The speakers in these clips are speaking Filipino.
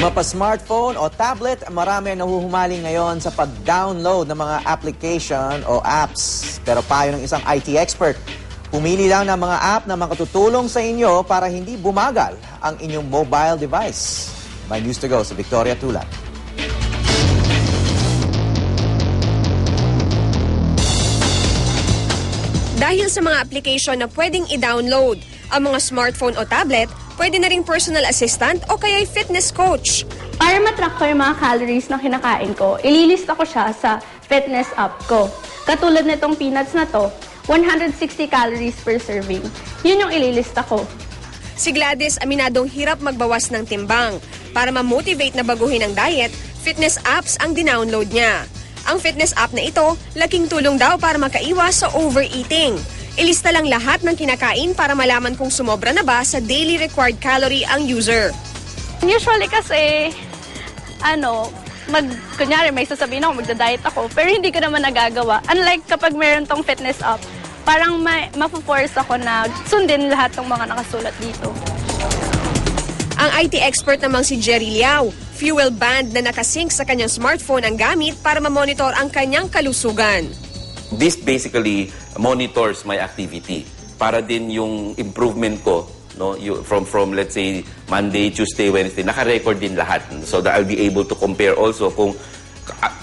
Mapa-smartphone o tablet, marami ang nahuhumaling ngayon sa pag-download ng mga application o apps. Pero payo ng isang IT expert, pumili lang ng mga app na makatutulong sa inyo para hindi bumagal ang inyong mobile device. May news to go sa Victoria Tulad. Dahil sa mga application na pwedeng i-download, ang mga smartphone o tablet, pwede na ring personal assistant o kaya'y fitness coach. Para matrack ko yung mga calories na kinakain ko, ililista ko siya sa fitness app ko. Katulad nitong peanuts na to, 160 calories per serving. Yun yung ililista ko. Si Gladys aminadong hirap magbawas ng timbang. Para ma-motivate na baguhin ang diet, fitness apps ang dinownload niya. Ang fitness app na ito, laking tulong daw para makaiwas sa overeating. Ilista lang lahat ng kinakain para malaman kung sumobra na ba sa daily required calorie ang user. Usually kasi, kunyari may sasabihin ako, magda-diet ako, pero hindi ko naman nagagawa. Unlike kapag meron tong fitness app, parang mapo-force ako na sundin lahat ng mga nakasulat dito. Ang IT expert namang si Jerry Liao, fuel band na nakasync sa kanyang smartphone ang gamit para ma-monitor ang kanyang kalusugan. This basically monitors my activity para din yung improvement ko, no, from let's say Monday, Tuesday, Wednesday, naka-record din lahat, so that I'll be able to compare also kung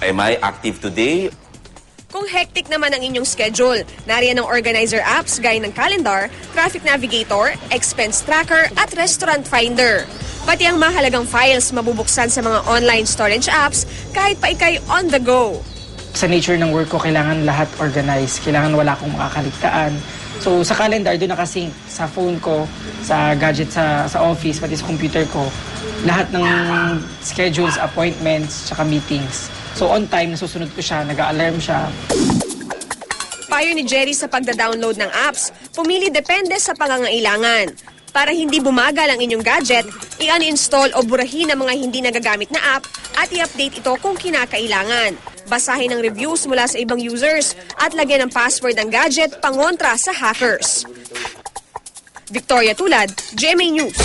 am I active today. Kung hectic naman ang inyong schedule, nariyan ang organizer apps gaya ng calendar, traffic navigator, expense tracker at restaurant finder. Pati ang mahalagang files mabubuksan sa mga online storage apps kahit pa ikay on the go. Sa nature ng work ko, kailangan lahat organized. Kailangan wala akong makakaligtaan. So sa calendar, doon nakasync. Sa phone ko, sa gadget sa office, pati sa computer ko. Lahat ng schedules, appointments, tsaka meetings. So on time, nasusunod ko siya, nag-a-alarm siya. Payo ni Jerry sa pagda-download ng apps, pumili depende sa pangangailangan. Para hindi bumagal ang inyong gadget, i-uninstall o burahin ang mga hindi nagagamit na app at i-update ito kung kinakailangan. Basahin ang reviews mula sa ibang users at lagyan ng password ang gadget pangontra sa hackers. Victoria Tulad, GMA News.